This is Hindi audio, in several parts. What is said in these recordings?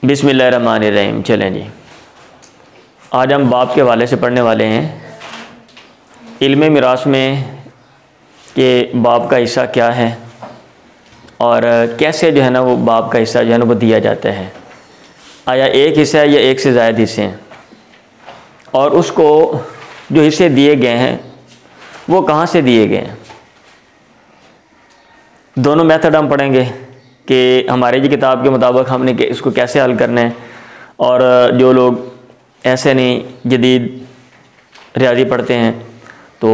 बिस्मिल्लाहिर्रहमानिर्रहीम। चलें जी, आज हम बाप के हवाले से पढ़ने वाले हैं इल्म मिरास में कि बाप का हिस्सा क्या है और कैसे जो है ना वो बाप का हिस्सा जो है ना वो दिया जाता है। आया एक हिस्सा है या एक से ज़्यादा हिस्से हैं, और उसको जो हिस्से दिए गए हैं वो कहाँ से दिए गए हैं। दोनों मेथड हम पढ़ेंगे कि हमारे जी किताब के मुताबिक हमने इसको कैसे हल करना है, और जो लोग ऐसे नहीं जदीद रियाजी पढ़ते हैं तो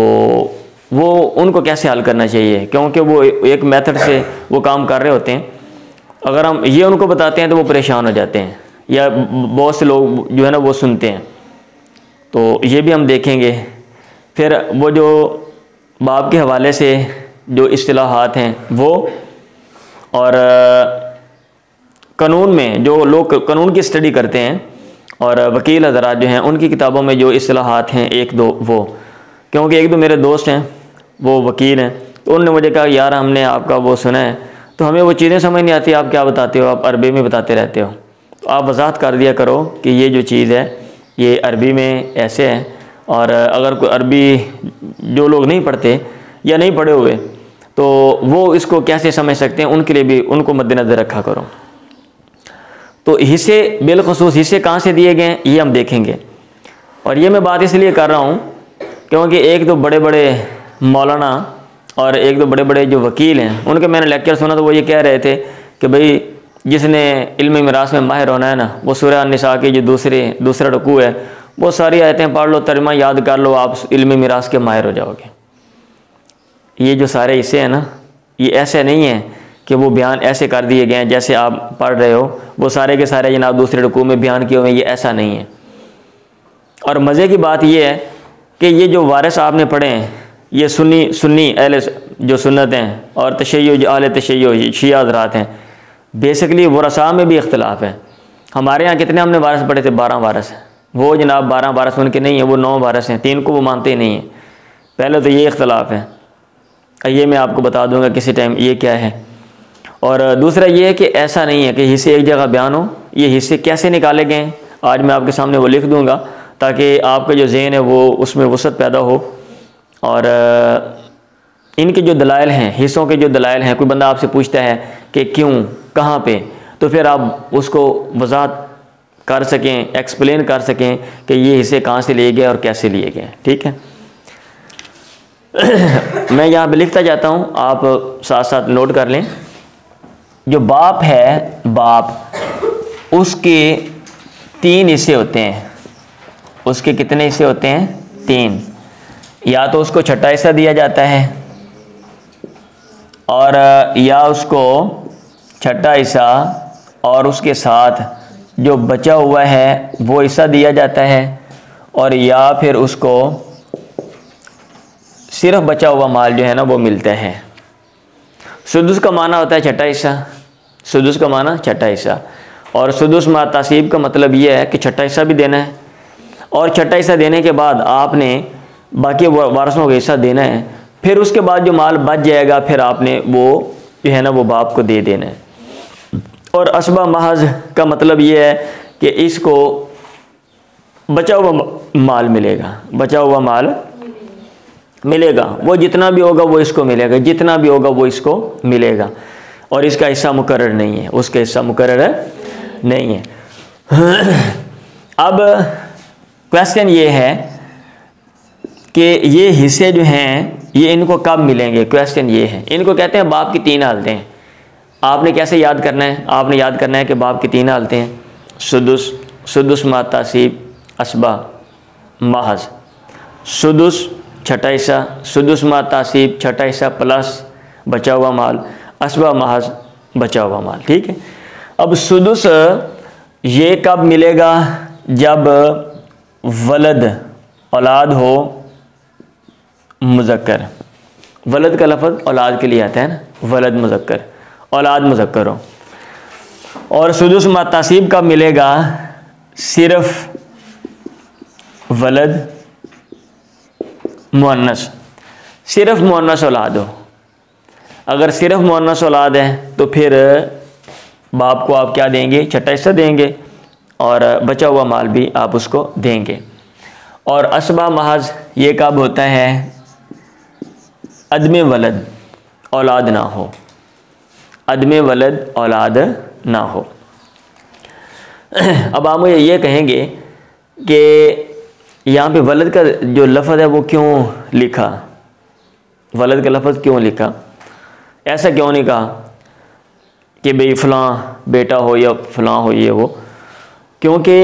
वो उनको कैसे हल करना चाहिए, क्योंकि वो एक मेथड से वो काम कर रहे होते हैं। अगर हम ये उनको बताते हैं तो वो परेशान हो जाते हैं, या बहुत से लोग जो है ना वो सुनते हैं। तो ये भी हम देखेंगे। फिर वो जो बाप के हवाले से जो इस्तिलाहात हैं वो, और कानून में जो लोग कानून की स्टडी करते हैं और वकील हज़रात जो हैं उनकी किताबों में जो इस्तिलाहात हैं एक दो वो, क्योंकि एक दो मेरे दोस्त हैं वो वकील हैं, तो उन्होंने मुझे कहा यार हमने आपका वो सुना है तो हमें वो चीज़ें समझ नहीं आती, आप क्या बताते हो, आप अरबी में बताते रहते हो, तो आप वजाहत कर दिया करो कि ये जो चीज़ है ये अरबी में ऐसे है। और अगर कोई अरबी जो लोग नहीं पढ़ते या नहीं पढ़े हुए तो वो इसको कैसे समझ सकते हैं, उनके लिए भी उनको मद्देनज़र रखा करो। तो हिस्से बिलखुसूस हिस्से कहाँ से दिए गए हैं ये हम देखेंगे। और ये मैं बात इसलिए कर रहा हूँ क्योंकि एक दो बड़े बड़े मौलाना और एक दो बड़े बड़े जो वकील हैं उनके मैंने लेक्चर सुना तो वो ये कह रहे थे कि भाई जिसने इल्म मिरास में माहिर होना है ना वो सूरह निसा की जो दूसरा रुकू है वो सारी आयतें पढ़ लो, तर्जुमा याद कर लो, आप इल्म मिरास के माहिर हो जाओगे। ये जो सारे हिस्से हैं ना ये ऐसे नहीं है कि वो बयान ऐसे कर दिए गए हैं जैसे आप पढ़ रहे हो वो सारे के सारे जनाब दूसरे रुकू में बयान किए हुए हैं, ये ऐसा नहीं है। और मज़े की बात ये है कि ये जो वारिस आपने पढ़े हैं ये सुन्नी अहले जो सुन्नत हैं और तशय्युअ जो अहले तशय्युअ शिया हज़रात हैं, बेसिकली वरसा में भी इख्तिलाफ है। हमारे यहाँ कितने हमने वारिस पढ़े थे? 12 वारिस। वो जनाब 12 वारिस उनके नहीं है, वो 9 वारिस हैं, 3 को वो मानते ही नहीं हैं। पहले तो ये इख्तिलाफ है, ये मैं आपको बता दूंगा किसी टाइम ये क्या है। और दूसरा ये है कि ऐसा नहीं है कि हिस्से एक जगह बयान हो, ये हिस्से कैसे निकाले गए हैं आज मैं आपके सामने वो लिख दूंगा ताकि आपका जो ज़हन है वो उसमें वसअत पैदा हो। और इनके जो दलाइल हैं, हिस्सों के जो दलाइल हैं, कोई बंदा आपसे पूछता है कि क्यों कहाँ पे, तो फिर आप उसको वजाहत कर सकें, एक्सप्लेन कर सकें कि ये हिस्से कहाँ से लिए गए और कैसे लिए गए। ठीक है मैं यहाँ पे लिखता जाता हूँ, आप साथ साथ नोट कर लें। जो बाप है, बाप उसके 3 हिस्से होते हैं। उसके कितने हिस्से होते हैं? 3। या तो उसको छठा हिस्सा दिया जाता है, और या उसको छठा हिस्सा और उसके साथ जो बचा हुआ है वो हिस्सा दिया जाता है, और या फिर उसको सिर्फ बचा हुआ माल जो है ना वो मिलता है। सुदुस का माना होता है छठा हिस्सा, सुदुस का माना छठा हिस्सा, और सुदुस मा तासीब का मतलब ये है कि छठा हिस्सा भी देना है, और छठा हिस्सा देने के बाद आपने बाकी वारसों को हिस्सा देना है। फिर उसके बाद जो माल बच जाएगा फिर आपने वो जो है ना वो बाप को दे देना है। और असबा महज का मतलब ये है कि इसको बचा हुआ माल मिलेगा, बचा हुआ माल मिलेगा, वो जितना भी होगा वो इसको मिलेगा, जितना भी होगा वो इसको मिलेगा, और इसका हिस्सा मुकर्रर नहीं है, उसका हिस्सा मुकर्रर नहीं है। अब क्वेश्चन ये है कि ये हिस्से जो हैं ये इनको कब मिलेंगे। क्वेश्चन ये है, इनको कहते हैं बाप की 3 हालतें। आपने कैसे याद करना है? आपने याद करना है कि बाप की 3 हालतें हैं, सुदुस, सुदुस मा तासीब, असबा महज। सुदुस छठा हिस्सा, सुदुस मा तासीब छठा हिस्सा प्लस बचा हुआ माल, असबा महज बचा हुआ माल। ठीक है। अब सुदुस ये कब मिलेगा? जब वलद औलाद हो मुज़क्कर। वलद का लफ्ज़ औलाद के लिए आता है ना, वलद मुज़क्कर, औलाद मुज़क्कर हो। और सुदुस मा तासीब कब मिलेगा? सिर्फ वलद मुअन्नस, सिर्फ मुअन्नस औलाद हो। अगर सिर्फ मुअन्नस औलाद है तो फिर बाप को आप क्या देंगे, छठा हिस्सा देंगे और बचा हुआ माल भी आप उसको देंगे। और असबा महज ये कब होता है, अदम वलद, औलाद ना हो, अदम वलद औलाद ना हो। अब आप मुझे ये कहेंगे कि यहाँ पे वलद का जो लफ्ज़ है वो क्यों लिखा, वलद का लफ्ज़ क्यों लिखा, ऐसा क्यों नहीं कहा कि भाई फ़लाँ बेटा हो या फ़लाँ हो ये वो, क्योंकि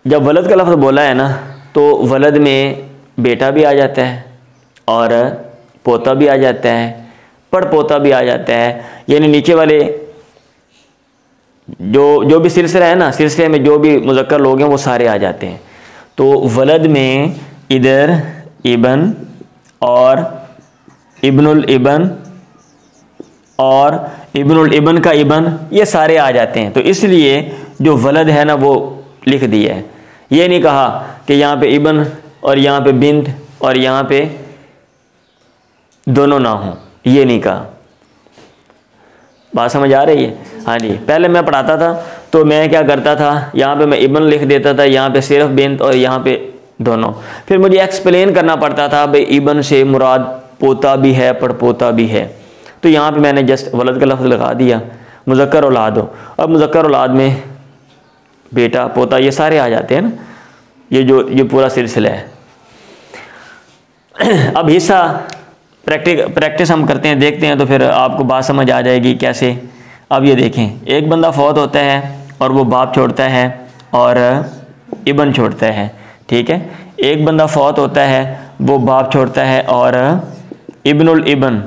जब वलद का लफ्ज़ बोला है ना तो वलद में बेटा भी आ जाता है और पोता भी आ जाता है, पड़पोता भी आ जाता है, यानी नीचे वाले जो भी सिलसिला है ना, सिलसिले में जो भी मुज़क्कर लोग हैं वो सारे आ जाते हैं। तो वलद में इधर इबन और इब्नुल इबन और इब्नुल इबन का इबन, ये सारे आ जाते हैं। तो इसलिए जो वलद है ना वो लिख दिया है, ये नहीं कहा कि यहाँ पे इबन और यहाँ पे बिंत और यहाँ पे दोनों ना हो, ये नहीं कहा। बात समझ आ रही है? हाँ जी। पहले मैं पढ़ाता था तो मैं क्या करता था, यहाँ पे मैं इबन लिख देता था, यहाँ पे सिर्फ बिंत और यहाँ पे दोनों। फिर मुझे एक्सप्लेन करना पड़ता था भाई इबन से मुराद पोता भी है पड़पोता भी है। तो यहाँ पे मैंने जस्ट वलद का लफ्ज़ लगा दिया, मुज़क्कर औलाद हो। अब मुज़क्कर औलाद में बेटा पोता ये सारे आ जाते हैं ना, ये पूरा सिलसिला है। अब हिस्सा प्रैक्टिस हम करते हैं, देखते हैं, तो फिर आपको बात समझ आ जाएगी कैसे। अब ये देखें, एक बंदा फौत होता है और वो बाप छोड़ता है और इबन छोड़ता है, ठीक है। एक बंदा फौत होता है वो बाप छोड़ता है और इब्नुल इबन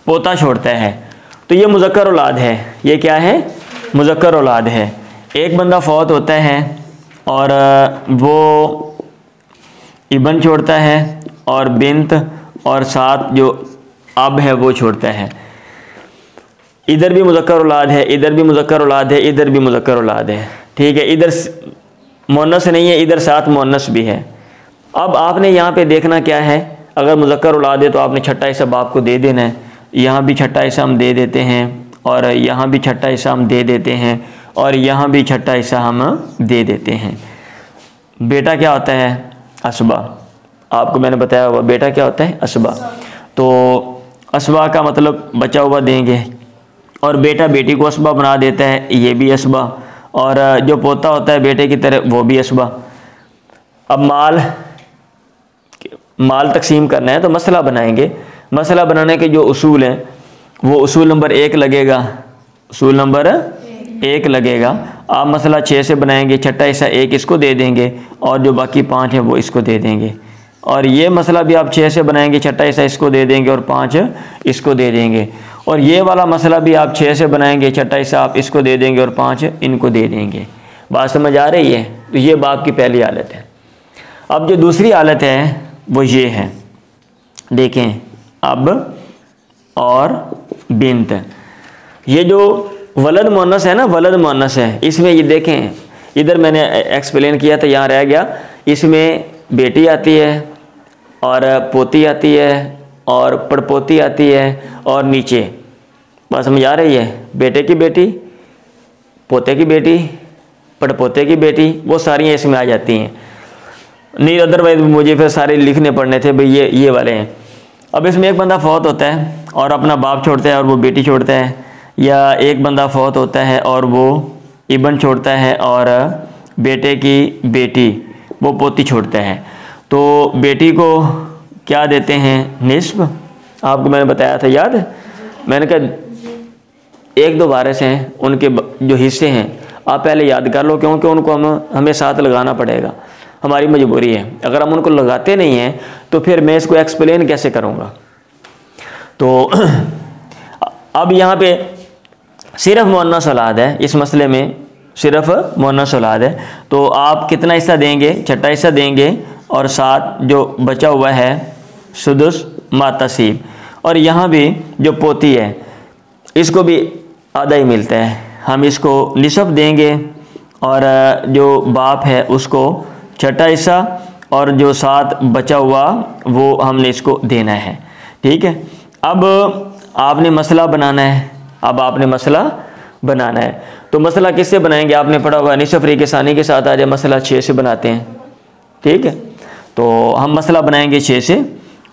पोता छोड़ता है, तो ये मुज़क्कर औलाद है। ये क्या है? मुज़क्कर औलाद है। एक बंदा फौत होता है और वो इबन छोड़ता है और बिंत और साथ जो अब है वो छोड़ता है। इधर भी मुज़क्कर औलाद है, इधर भी मुज़क्कर औलाद है, इधर भी मुज़क्कर औलाद है, ठीक है। इधर मुअन्नस नहीं है, इधर साथ मुअन्नस भी है। अब आपने यहाँ पे देखना क्या है, अगर मुज़क्कर औलाद है तो आपने छठा हिस्सा बाप को दे देना है। यहाँ भी छठा हिस्सा हम दे देते हैं और यहाँ भी छठा हिस्सा हम दे देते हैं और यहाँ भी छठा हिस्सा हम दे देते हैं। बेटा क्या होता है? असबा। आपको मैंने बताया हुआ बेटा क्या होता है? असबा। तो असबा का मतलब बचा हुआ देंगे और बेटा बेटी को असबा बना देता है, ये भी असबा। और जो पोता होता है बेटे की तरह वो भी असबा। अब माल तकसीम करना है तो मसला बनाएंगे। मसला बनाने के जो उसूल हैं वो उसूल नंबर 1 लगेगा, उसूल नंबर 1 लगेगा। आप मसला 6 से बनाएंगे, छठा हिस्सा 1 इसको दे देंगे और जो बाकी 5 हैं वो इसको दे देंगे। और ये मसला भी आप 6 से बनाएंगे, छठा हिस्सा इसको दे देंगे और 5 इसको दे देंगे। और ये वाला मसला भी आप 6 से बनाएंगे, छठा हिस्सा आप इसको दे देंगे और 5 इनको दे देंगे। बात समझ आ रही है? तो ये बाप की पहली हालत है। अब जो दूसरी हालत है वो ये है, देखें, अब और बिंत। ये जो वलद मुअन्नस है ना, वलद मुअन्नस है, इसमें ये देखें, इधर मैंने एक्सप्लेन किया था, यहाँ रह गया। इसमें बेटी आती है और पोती आती है और पड़पोती आती है और नीचे, बात समझ आ रही है? बेटे की बेटी, पोते की बेटी, पड़पोते की बेटी, वो सारी इसमें आ जाती हैं। नहीं अदरवाइज मुझे फिर सारे लिखने पड़ने थे भाई, ये वाले हैं। अब इसमें एक बंदा फौत होता है और अपना बाप छोड़ता है और वो बेटी छोड़ता है, या एक बंदा फौत होता है और वो इबन छोड़ता है और बेटे की बेटी वो पोती छोड़ता है। तो बेटी को क्या देते हैं? निस्फ। आपको मैंने बताया था, याद है? मैंने कहा 1-2 वारिस हैं, उनके जो हिस्से हैं आप पहले याद कर लो, क्योंकि उनको हमें साथ लगाना पड़ेगा, हमारी मजबूरी है। अगर हम उनको लगाते नहीं हैं तो फिर मैं इसको एक्सप्लेन कैसे करूँगा। तो अब यहाँ पे सिर्फ मुअन्नस औलाद है, इस मसले में सिर्फ मुअन्नस औलाद है। तो आप कितना हिस्सा देंगे? छठा हिस्सा देंगे और साथ जो बचा हुआ है सुदुस मातसीब। और यहाँ भी जो पोती है इसको भी आधा ही मिलता है, हम इसको निसफ देंगे और जो बाप है उसको छठा हिस्सा और जो साथ बचा हुआ वो हमने इसको देना है, ठीक है। अब आपने मसला बनाना है अब आपने मसला बनाना है। तो मसला किससे बनाएंगे, आपने पढ़ा होगा निसफ री के सानी के साथ आ जाए, मसला 6 से बनाते हैं। ठीक है, तो हम मसला बनाएंगे 6 से,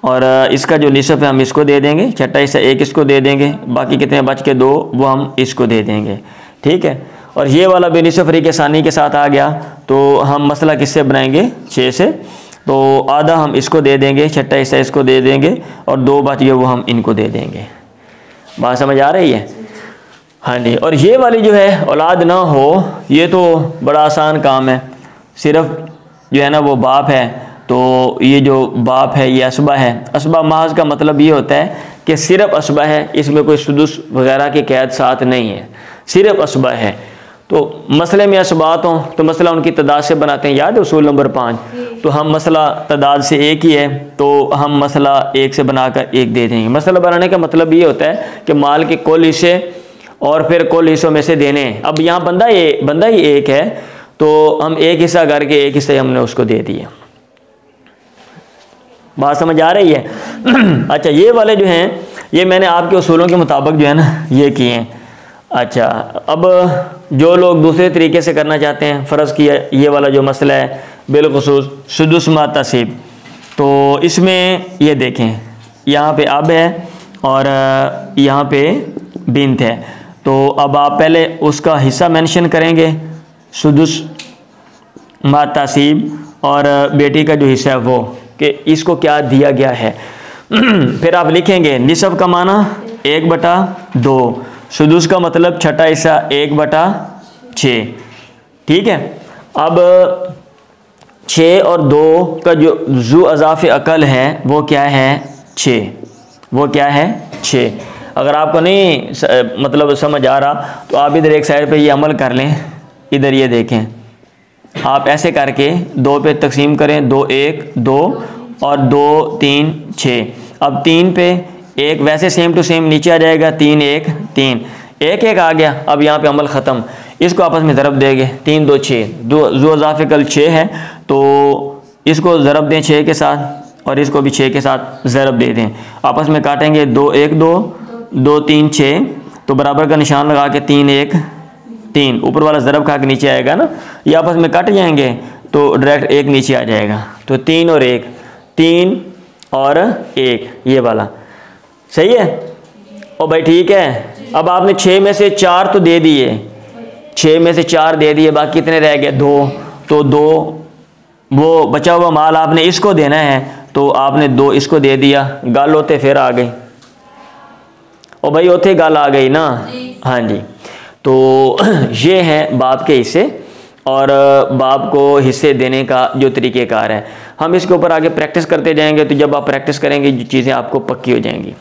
और इसका जो निसफ है हम इसको दे देंगे, छठा हिस्सा 1 इसको दे देंगे, बाकी कितने बच के 2 वो हम इसको दे देंगे। ठीक है, और ये वाला भी निसफ री के सानी के साथ आ गया, तो हम मसला किससे बनाएंगे 6 से, तो आधा हम इसको दे देंगे, छठा हिस्सा इसको दे देंगे, और 2 बच गए वो हम इनको दे देंगे। बात समझ आ रही है? हाँ जी। और ये वाली जो है औलाद ना हो, ये तो बड़ा आसान काम है, सिर्फ जो है ना वो बाप है, तो ये जो बाप है ये असबा है। असबा महज का मतलब ये होता है कि सिर्फ असबा है, इसमें कोई सुदुस वगैरह की कैद साथ नहीं है, सिर्फ असबा है। तो मसले में असबात हों तो मसला उनकी तादाद से बनाते हैं, याद है उसूल नंबर 5। तो हम मसला तादाद से 1 ही है, तो हम मसला 1 से बनाकर 1 दे देंगे। मसला बनाने का मतलब ये होता है कि माल के कुल हिस्से और फिर कुल हिस्सों में से देने हैं। अब यहाँ बंदा ही 1 है, तो हम 1 हिस्सा करके 1 हिस्सा हमने उसको दे दिया। बात समझ आ रही है? अच्छा, ये वाले जो हैं ये मैंने आपके उसूलों के मुताबिक जो है ना ये किए हैं। अच्छा, अब जो लोग दूसरे तरीके से करना चाहते हैं, फ़र्ज़ किया ये वाला जो मसला है बिलखुसूस सुदुस मा तसीब, तो इसमें ये देखें यहाँ पे अब है और यहाँ पे बिन्त है। तो अब आप पहले उसका हिस्सा मेंशन करेंगे सुदुस मा तसीब, और बेटी का जो हिस्सा है वो कि इसको क्या दिया गया है। फिर आप लिखेंगे निसफ का माना 1/2, सुदुस का मतलब छठा हिस्सा 1/6। ठीक है, अब 6 और 2 का जो जू अज़ाफ़ अकल है वो क्या है 6, वो क्या है 6। अगर आपको नहीं मतलब समझ आ रहा तो आप इधर एक साइड पे ये अमल कर लें, इधर ये देखें, आप ऐसे करके 2 पे तकसीम करें, 2 1 2 और 2 3 6। अब 3 पे 1 वैसे सेम टू सेम नीचे आ जाएगा, 3 1 3 1 1 आ गया। अब यहाँ पे अमल ख़त्म, इसको आपस में ज़रब देंगे, 3 2 6, जो इजाफे कल 6 है तो इसको ज़रब दें 6 के साथ और इसको भी 6 के साथ ज़रब दे दें, आपस में काटेंगे 2 1 2 2 3 6, तो बराबर का निशान लगा के 3 1 3, ऊपर वाला ज़रब खा के नीचे आएगा ना, ये आपस में कट जाएंगे तो डायरेक्ट 1 नीचे आ जाएगा। तो 3 और 1, 3 और 1 ये वाला सही है। ओ भाई ठीक है, अब आपने 6 में से 4 तो दे दिए, 6 में से 4 दे दिए, बाकी कितने रह गए 2, तो 2 वो बचा हुआ माल आपने इसको देना है, तो आपने 2 इसको दे दिया, गल होते फिर आ गई। ओ भाई होते गल आ गई ना, हाँ जी। तो ये है बाप के हिस्से और बाप को हिस्से देने का जो तरीक़ेकार है। हम इसके ऊपर आगे प्रैक्टिस करते जाएंगे, तो जब आप प्रैक्टिस करेंगे जो चीज़ें आपको पक्की हो जाएंगी।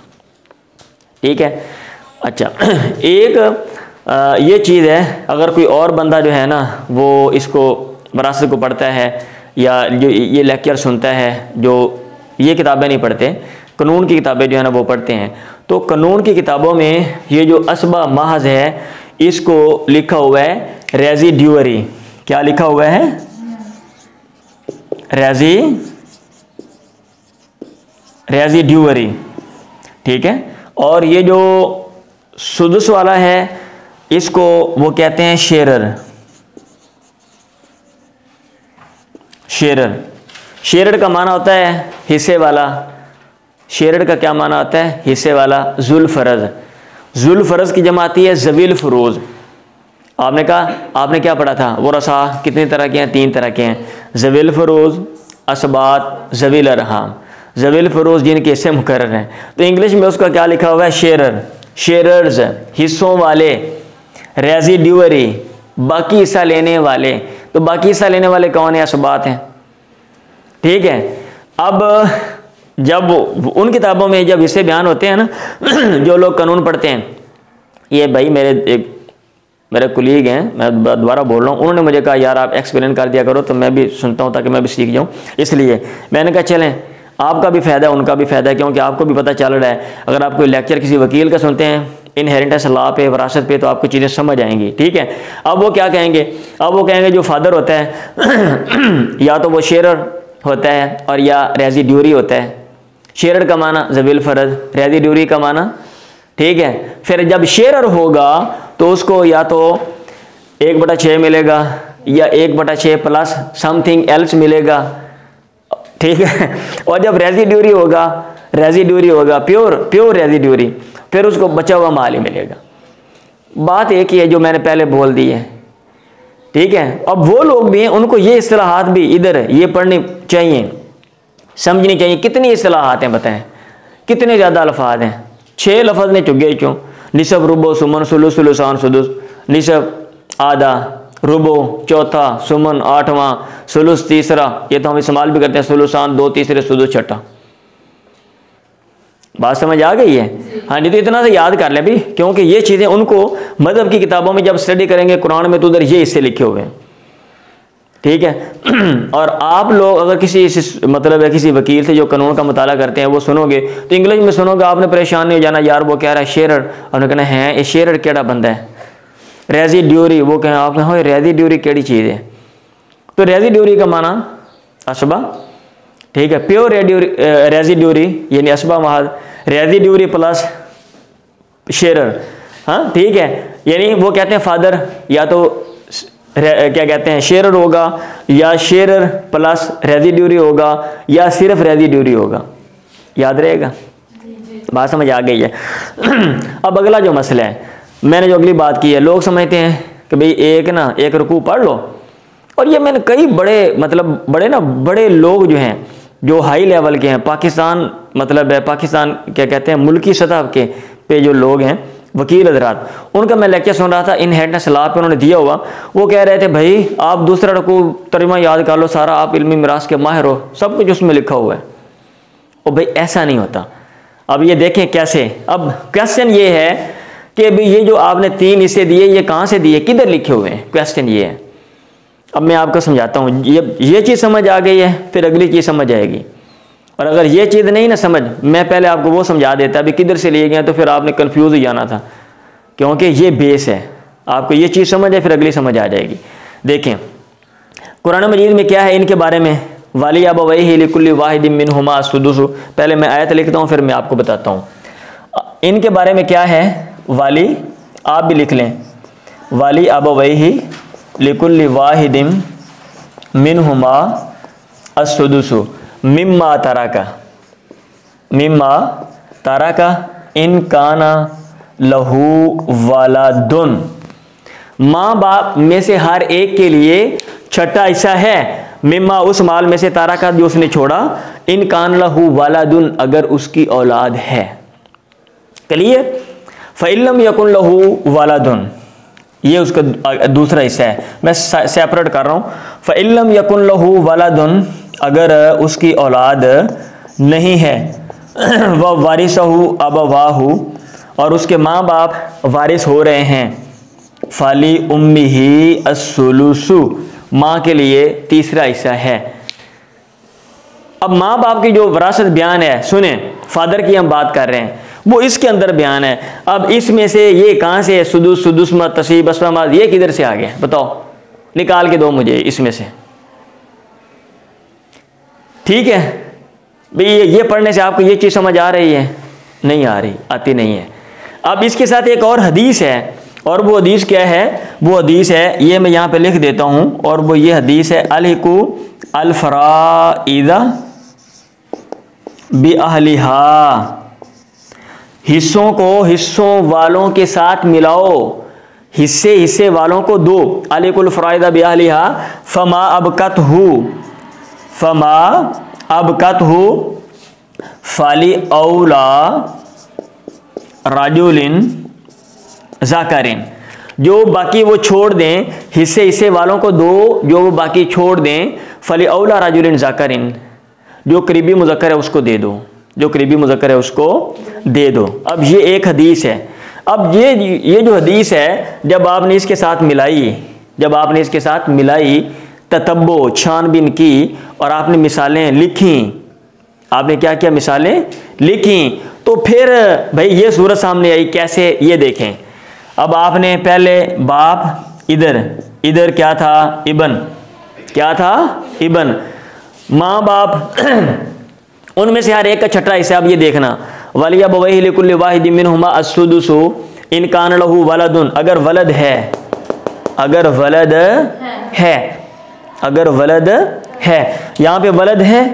ठीक है, अच्छा एक ये चीज़ है, अगर कोई और बंदा जो है ना वो इसको वरासत को पढ़ता है या जो ये लेक्चर सुनता है, जो ये किताबें नहीं पढ़ते, कानून की किताबें जो है ना वो पढ़ते हैं, तो कानून की किताबों में ये जो असबा महज है इसको लिखा हुआ है रेजिड्यूअरी। क्या लिखा हुआ है? रेजिड्यूअरी। ठीक है, और ये जो सुदुस वाला है इसको वो कहते हैं शेरर। शेरर का माना होता है हिस्से वाला। शेरर का क्या माना होता है? हिस्से वाला। जुल्फरज, जुल्फरज की जमा आती है जवील फरोज। आपने कहा, आपने क्या पढ़ा था? वो रसा कितने तरह के हैं? 3 तरह के हैं, जवील फरोज, असबात, जवील अरहाम। जवील फरोज जिनके हिस्से मुकर्रर हैं, तो इंग्लिश में उसका क्या लिखा हुआ है? शेरर, शेरर्स हिस्सों वाले, रेजिड्यूअरी बाकी हिस्सा लेने वाले। तो बाकी हिस्सा लेने वाले कौन है? असबात हैं। ठीक है, अब जब उन किताबों में जब हिस्से बयान होते हैं ना जो लोग कानून पढ़ते हैं, ये भाई मेरे कुलीग हैं, मैं दोबारा बोल रहा हूँ, उन्होंने मुझे कहा यार आप एक्सप्लेन कर दिया करो, तो मैं भी सुनता हूँ ताकि मैं भी सीख जाऊँ। इसलिए मैंने कहा चलें, आपका भी फ़ायदा है उनका भी फ़ायदा है, क्योंकि आपको भी पता चल रहा है। अगर आप कोई लेक्चर किसी वकील का सुनते हैं इनहेरिटेंस लॉ पे, वरासत पे, तो आपको चीज़ें समझ आएंगी। ठीक है, अब वो क्या कहेंगे? अब वो कहेंगे जो फादर होता है या तो वो शेरर होता है और या रेजिड्यूरी होता है। शेरर का माना जवील फरज, रेजिड्यूरी का माना ठीक है। फिर जब शेरर होगा तो उसको या तो 1/6 मिलेगा या 1/6 प्लस समथिंग एल्स मिलेगा, ठीक है। और जब रेजिड्यूरी होगा प्योर रेजिड्यूरी, फिर उसको बचा हुआ माल ही मिलेगा। बात एक ही है जो मैंने पहले बोल दी है, ठीक है। अब वो लोग भी हैं, उनको ये इस्तिलाहात भी इधर ये पढ़नी चाहिए, समझनी चाहिए। कितनी इस्तिलाहात हैं बताएं, कितने ज़्यादा अल्फाज हैं। 6 लफ्ज़ ने चुगे चो, निसब, रुबो, सुमन, सुलुस, सुलुसान, सुदुस। निसब आधा, रुबो चौथा, सुमन 8वां, सुलुस तीसरा, ये तो हम इस्तेमाल भी करते हैं, सुलुसान 2 तीसरे, सुदुस छठा। बात समझ आ गई है? हाँ जी, तो इतना से याद कर लें भी, क्योंकि ये चीज़ें उनको मज़हब की किताबों में जब स्टडी करेंगे कुरान में तो उधर ये हिस्से लिखे हुए हैं, ठीक है। और आप लोग अगर किसी मतलब है किसी वकील से जो कानून का मुताला करते हैं वो सुनोगे तो इंग्लिश में सुनोगे, आपने परेशान नहीं हो जाना, यार वो कह रहा है शेरर, आपने कहना है ये शेरर केड़ा बंदा है। रेजिड्यूरी, वो कहें आप कहें रेजिड्यूरी केड़ी चीज़ है, तो रेजिड्यूरी का माना असबा, ठीक है। प्योर रेजिड्यूरी यानी असबा महज, रेजिड्यूरी प्लस शेरर, हाँ ठीक है। यानी वो कहते हैं फादर या तो क्या कहते हैं शेरर होगा या शेरर प्लस रेजिड्यूरी होगा या सिर्फ रेजिड्यूरी होगा, याद रहेगा? बात समझ आ गई है? अब अगला जो मसला है, मैंने जो अगली बात की है, लोग समझते हैं कि भाई एक रुकू पढ़ लो, और ये मैंने कई बड़े लोग जो हैं जो हाई लेवल के हैं, पाकिस्तान मतलब है पाकिस्तान क्या कहते हैं मुल्की सतह के पे जो लोग हैं वकील हजरात, उनका मैं लेक्चर सुन रहा था, इनहेरिटेंस लॉ पे उन्होंने दिया हुआ। वो कह रहे थे भाई आप दूसरा रुकू तर्जुमा याद कर लो सारा, आप इल्मी मिरास के माहिर हो, सब कुछ उसमें लिखा हुआ है। और भाई ऐसा नहीं होता। अब ये देखें कैसे, अब क्वेश्चन ये है कि भाई ये जो आपने 3 हिस्से दिए ये कहाँ से दिए, किधर लिखे हुए हैं, क्वेश्चन ये है। अब मैं आपको समझाता हूँ, ये चीज़ समझ आ गई है फिर अगली चीज़ समझ आएगी। और अगर ये चीज़ नहीं ना समझ, मैं पहले आपको वो समझा देता अभी किधर से लिए गए, तो फिर आपने कंफ्यूज हो जाना था, क्योंकि ये बेस है। आपको ये चीज़ समझ है फिर अगली समझ आ जाएगी। देखें कुरान मजीद में क्या है इनके बारे में, वाली अबवैहि लिकुल्लि वाहिदिन मिनहुमा सुदुस। पहले मैं आयत लिखता हूँ फिर मैं आपको बताता हूँ इनके बारे में क्या है। वाली, आप भी लिख लें, वाली अबवैहि लिकुल्लि वाहिदिन मिनहुमा अस्सुदुसु मिम्मा तारका इन काना लहू वालादुन। माँ बाप में से हर एक के लिए छठा हिस्सा है, मिम्मा उस माल में से तारका जो उसने छोड़ा, इन कान लहू वालादुन अगर उसकी औलाद है। क्लियर? फ़इल्लम यकुन लहू वालादुन, ये उसका दूसरा हिस्सा है, मैं सेपरेट कर रहा हूँ। फ़इल्लम यकुन लहू वालादुन अगर उसकी औलाद नहीं है, वह वारिसहु अबवाहु और उसके माँ बाप वारिस हो रहे हैं, फाली उम्मिही अस्सुलुसु माँ के लिए तीसरा हिस्सा है। अब माँ बाप की जो विरासत बयान है, सुने फादर की हम बात कर रहे हैं, वो इसके अंदर बयान है। अब इसमें से ये कहाँ से है, सुदुस, सुदुसमत, तसीब, असमाद, ये किधर से आ गया बताओ, निकाल के दो मुझे इसमें से। ठीक है भाई, ये पढ़ने से आपको ये चीज़ समझ आ रही है? नहीं आ रही, आती नहीं है। अब इसके साथ एक और हदीस है, और वो हदीस क्या है, वो हदीस है, ये मैं यहाँ पे लिख देता हूँ, और वो ये हदीस है अलहिकु अलफराइदा बि अहलिहा, हिस्सों को हिस्सों वालों के साथ मिलाओ, हिस्से वालों को दो। अलहिकुल फराइदा बि अहलिहा फमा अबकत हु फाली औला राजुलिन ज़ाकरिन, जो बाकी वो छोड़ दें, हिस्से वालों को दो, जो वो बाकी छोड़ दें, फली औला राजुलिन ज़ाकरिन, जो करीबी मुज़क्कर है उसको दे दो, जो करीबी मुज़क्कर है उसको दे दो। अब ये एक हदीस है। अब ये जो हदीस है, जब आपने इसके साथ मिलाई, ततब्बो छानबीन की, और आपने मिसालें लिखी, आपने क्या किया, मिसालें लिखी, तो फिर भाई ये सूरत सामने आई। कैसे, ये देखें। अब आपने पहले बाप, इधर क्या था, इबन, माँ बाप, उनमें से हर एक का छठा हिस्सा। अब ये देखना, वलिया बवही लिकुल्लि वाहिदिन मिनहुमा अस्सुदुसु इन कान लहू वलदुन, अगर वलद है, अगर वलद है, अगर वलद है, यहाँ पे वलद है।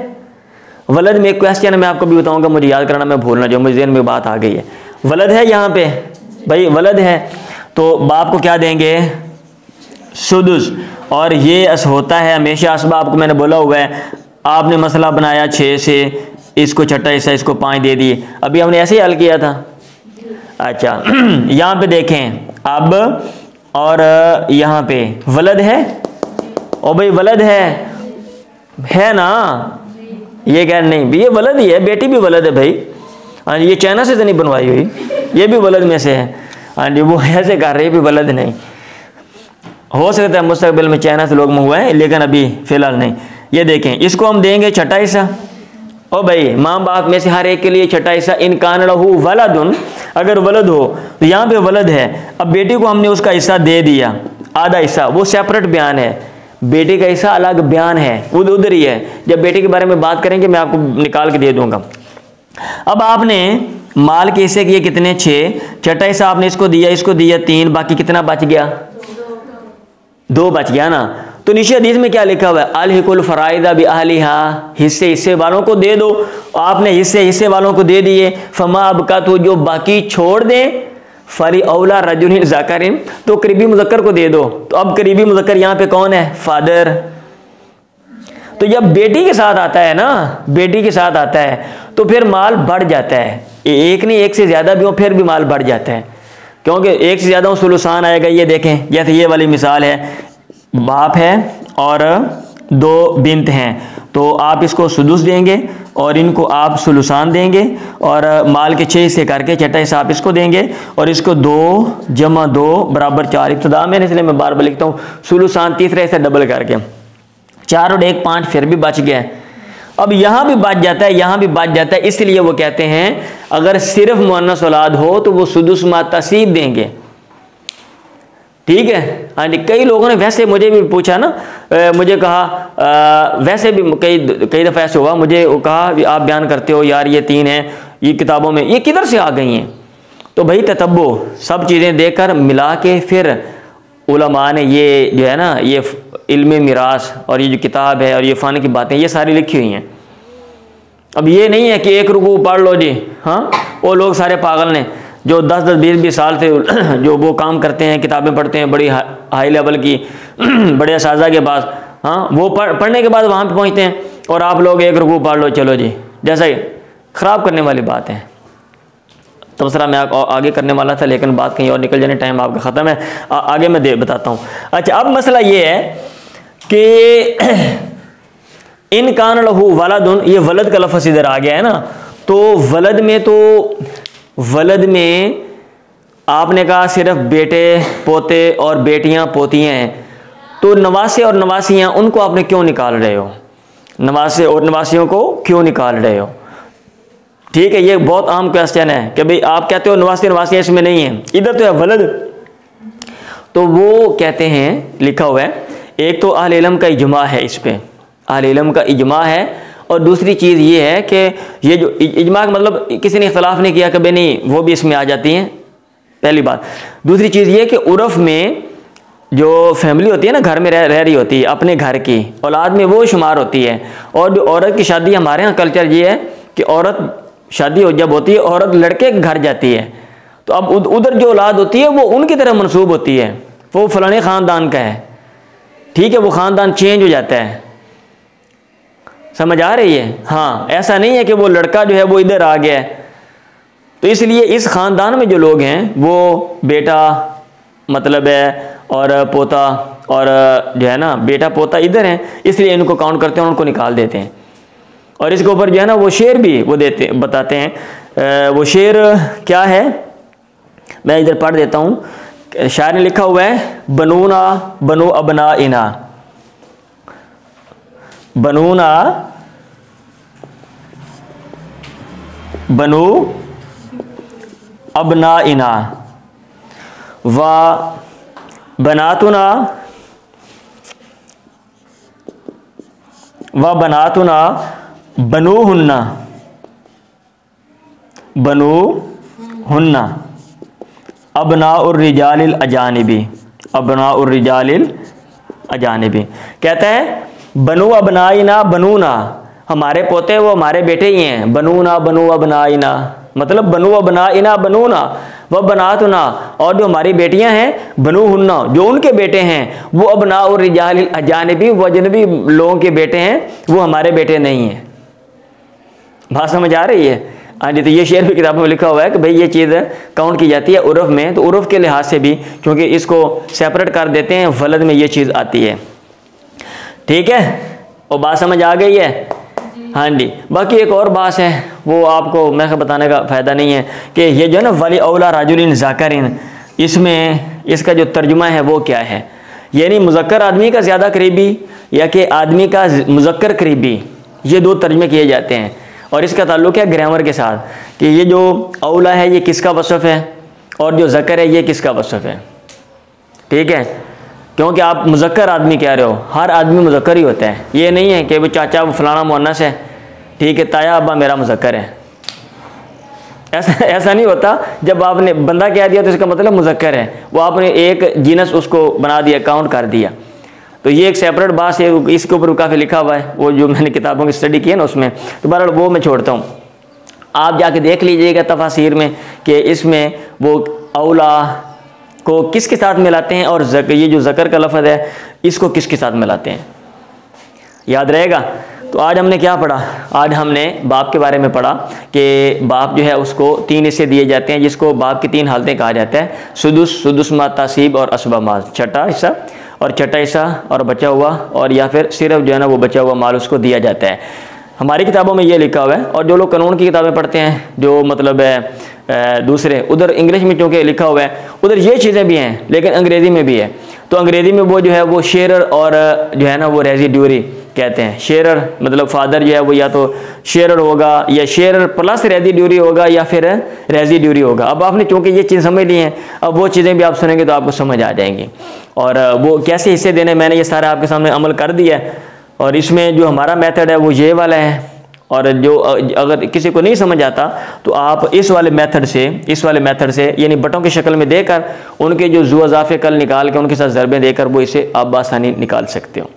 वलद में एक क्वेश्चन है, मैं आपको भी बताऊंगा, मुझे याद कराना, मैं भूलना, जो मुझे ज़हन में बात आ गई है। वलद है यहाँ पे, भाई वलद है, तो बाप को क्या देंगे? सुदुस। और ये होता है हमेशा असबा, आपको मैंने बोला हुआ है। आपने मसला बनाया 6 से, इसको छठा हिस्सा, इसको 5 दे दिए, अभी हमने ऐसे ही हल किया था। अच्छा यहाँ पे देखें अब, और यहाँ पे वलद है, और भाई वलद है ना, ये कह नहीं भी ये वलद ही है, बेटी भी वलद है भाई। हाँ ये चाइना से तो नहीं बनवाई हुई, ये भी वलद में से है। हाँ जी वो ऐसे कर रहे भी वलद नहीं, हो सकता है मुस्तकबिल में चाइना से लोग मंगवाएं, लेकिन अभी फिलहाल नहीं। ये देखें, इसको हम देंगे छठा हिस्सा। ओ भाई माँ बाप में से हर एक के लिए छठा हिस्सा। इन कान लहू वलदुन, अगर वलद हो तो यहाँ पे वलद है। अब बेटी को हमने उसका हिस्सा दे दिया, आधा हिस्सा, वो सेपरेट बयान है, बेटी का हिस्सा अलग बयान है, उधर ही है। जब बेटी के बारे में बात करेंगे मैं आपको निकाल के दे दूंगा। अब आपने माल के हिस्से किए कितने? 6, छठा हिस्सा आपने इसको दिया 3, बाकी कितना बच गया? 2 बच गया ना। तो नीचे हदीस में क्या लिखा हुआ है? अलहिकुल फराइदा बि अहलिहा, हिस्से वालों को दे दो। आपने हिस्से वालों को दे दिए। फमा अबका, तो जो बाकी छोड़ दें, फली औला रजुलिन ज़करिन, तो करीबी मुज़क्कर को दे दो। तो अब करीबी मुज़क्कर यहाँ पे कौन है? फादर। तो जब बेटी के साथ आता है ना, बेटी के साथ आता है तो फिर माल बढ़ जाता है। एक नहीं, एक से ज़्यादा भी हो फिर भी माल बढ़ जाता है, क्योंकि एक से ज़्यादा सुलुसान आएगा। ये देखें, जैसे ये वाली मिसाल है, बाप है और 2 बिन्त हैं, तो आप इसको सुदुस देंगे और इनको आप सुलुसान देंगे, और माल के 6 हिस्से करके छठा हिस्सा आप इसको देंगे, और इसको 2 जमा 2 बराबर 4 इब्तिदा में, इसलिए मैं बार बार लिखता हूँ सुलुसान तीसरा हिस्सा डबल करके 4 और 1 5, फिर भी बच गया। अब यहाँ भी बच जाता है, यहाँ भी बच जाता है, इसलिए वो कहते हैं अगर सिर्फ मुअन्नस औलाद हो तो वो सुदुस मा तसीब देंगे। ठीक है। हाँ जी, कई लोगों ने वैसे मुझे भी पूछा ना, मुझे कहा वैसे भी कई दफ़ा ऐसे हुआ, मुझे कहा आप बयान करते हो यार ये 3 हैं, ये किताबों में ये किधर से आ गई हैं? तो भाई ततब्बो सब चीज़ें देकर मिला के फिर उलमा ने ये जो है ना, ये इल्म मिरास और ये जो किताब है और ये फ़न की बातें ये सारी लिखी हुई हैं। अब ये नहीं है कि एक रुकू पढ़ लो जी, हाँ वो लोग सारे पागल ने जो 10-10 20-20 साल से जो वो काम करते हैं, किताबें पढ़ते हैं बड़ी हाई लेवल की बड़े असाज़ा के पास, हाँ वो पढ़ने के बाद वहाँ पे पहुँचते हैं, और आप लोग एक रुकू पढ़ लो चलो जी, जैसा ही ख़राब करने वाली बात है। तबसरा मैं आगे करने वाला था, लेकिन बात कहीं और निकल जाने, टाइम आपका ख़त्म है, आगे मैं बताता हूँ। अच्छा, अब मसला ये है कि इन कान लहू वलदुन, ये वलद का लफ्ज़ इधर आ गया है ना, तो वलद में आपने कहा सिर्फ बेटे पोते और बेटियां पोतियां हैं, तो नवासे और नवासियां उनको आपने क्यों निकाल रहे हो? नवासे और नवासियों को क्यों निकाल रहे हो? ठीक है, ये बहुत आम क्वेश्चन है कि भाई आप कहते हो नवासे नवासियां इसमें नहीं है, इधर तो है वलद। तो वो कहते हैं, लिखा हुआ है, एक तो अहले इल्म का इजमा है, इस पे अहले इल्म का इजमा है, और दूसरी चीज़ ये है कि ये जो इजमा का मतलब किसी ने इख्तलाफ नहीं किया कि भाई नहीं वो भी इसमें आ जाती हैं, पहली बात। दूसरी चीज़ ये कि उर्फ़ में जो फैमिली होती है ना, घर में रह रही होती है, अपने घर की औलाद में वो शुमार होती है। और जो औरत की शादी, हमारे यहाँ कल्चर ये है कि औरत शादी जब होती है औरत लड़के के घर जाती है, तो अब उधर जो औलाद होती है वो उनकी तरह मनसूब होती है, वो फलाने ख़ानदान का है। ठीक है, वो ख़ानदान चेंज हो जाता है, समझ आ रही है? हाँ, ऐसा नहीं है कि वो लड़का जो है वो इधर आ गया है। तो इसलिए इस ख़ानदान में जो लोग हैं वो बेटा मतलब है और पोता, और जो है ना बेटा पोता इधर हैं, इसलिए इनको काउंट करते हैं, उनको निकाल देते हैं। और इसके ऊपर जो है ना वो शेर भी वो बताते हैं। वो शेर क्या है, मैं इधर पढ़ देता हूँ। शायर ने लिखा हुआ है, बनूना बनु अबना इना, बनूना बनु अबना इना व बनातुना बनुहुन्ना बनु हुन्ना अबनाउर रिजालिल अजानिबी, अबनाउर रिजालिल अजानिबी। कहता है बनु अबनाइना बनूना, हमारे पोते वो हमारे बेटे ही हैं। बनूना बनु अबनाइना मतलब बनु अबनाइना बनूना व बनातुना, और जो हमारी बेटियां हैं बनु हुन्ना, जो उनके बेटे हैं वो अबनाउर रिजालिल अजानिबी, वो अजनबी लोगों के बेटे हैं, वो हमारे बेटे नहीं हैं। बात समझ आ रही है? हाँ जी। तो ये शेर भी किताबों में लिखा हुआ है कि भाई ये चीज़ काउंट की जाती है उर्फ में, तो उर्फ के लिहाज से भी क्योंकि इसको सेपरेट कर देते हैं, वलद में ये चीज़ आती है। ठीक है, और बात समझ आ गई है? हाँ जी। बाकी एक और बात है, वो आपको मैं बताने का फ़ायदा नहीं है कि ये जो है ना वली औला राजुलिन ज़ाकरिन, इसमें इसका जो तर्जुमा है वो क्या है, यानी मुज़क्कर आदमी का ज़्यादा करीबी या कि आदमी का मुज़क्कर करीबी, ये दो तर्जुमे किए जाते हैं। और इसका ताल्लुक़ है ग्रामर के साथ कि ये जो औला है ये किसका वसफ़ है और जो ज़कर है ये किसका वसफ़ है। ठीक है, क्योंकि आप मुज़क्कर आदमी कह रहे हो, हर आदमी मुज़क्कर ही होता है। ये नहीं है कि वो चाचा वो फलाना मुअन्नस है, ठीक है, ताया अब्बा मेरा मुज़क्कर है, ऐसा नहीं होता। जब आपने बंदा कह दिया तो इसका मतलब मुज़क्कर है, वो आपने एक जीनस उसको बना दिया, काउंट कर दिया। तो ये एक सेपरेट बात है, इसके ऊपर काफ़ी लिखा हुआ है, वो जो मैंने किताबों की स्टडी की है ना उसमें। तो बहरहाल वो मैं छोड़ता हूँ, आप जाके देख लीजिएगा तफासिर में कि इसमें वो औला को किसके साथ मिलाते हैं और ये जो ज़कर का लफ्ज़ है इसको किसके साथ मिलाते हैं, याद रहेगा। तो आज हमने क्या पढ़ा? आज हमने बाप के बारे में पढ़ा कि बाप जो है उसको 3 हिस्से दिए जाते हैं, जिसको बाप की 3 हालतें कहा जाता है, सुदुस, सुदुस मा तासीब और असबा माल, छठा हिस्सा और छठा हिस्सा और बचा हुआ, और या फिर सिर्फ जो है ना वो बचा हुआ माल उसको दिया जाता है। हमारी किताबों में ये लिखा हुआ है। और जो लोग कानून की किताबें पढ़ते हैं, जो मतलब है दूसरे, उधर इंग्लिश में क्योंकि लिखा हुआ है उधर ये चीज़ें भी हैं लेकिन अंग्रेज़ी में भी है। तो अंग्रेज़ी में वो जो है वो शेरर और जो है ना वो रेजिड्यूरी कहते हैं। शेरर मतलब फादर जो है वो या तो शेरर होगा या शेरर प्लस रेजिड्यूरी होगा या फिर रेजिड्यूरी होगा। अब आपने क्योंकि ये चीज़ समझ ली है, अब वो चीज़ें भी आप सुनेंगे तो आपको समझ आ जाएंगी। और वो कैसे हिस्से देने, मैंने ये सारा आपके सामने अमल कर दिया है। और इसमें जो हमारा मेथड है वो ये वाला है। और जो अगर किसी को नहीं समझ आता तो आप इस वाले मेथड से यानी बटों की शक्ल में देकर उनके जो ज़ुअज़ाफ़े कल निकाल के उनके साथ ज़रबे देकर वो इसे आप बासानी निकाल सकते हो।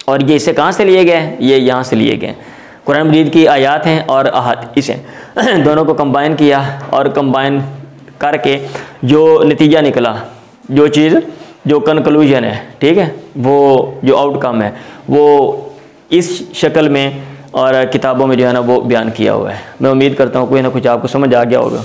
और ये इसे कहाँ से लिए गए? ये यहाँ से लिए गए, कुरान मजीद की आयात हैं और अहादीस हैं, दोनों को कंबाइन किया और कंबाइन करके जो नतीजा निकला, जो चीज़ जो कंक्लूजन है, ठीक है, वो जो आउटकम है वो इस शक्ल में और किताबों में जो है ना वो बयान किया हुआ है। मैं उम्मीद करता हूँ कोई ना कुछ आपको समझ आ गया होगा।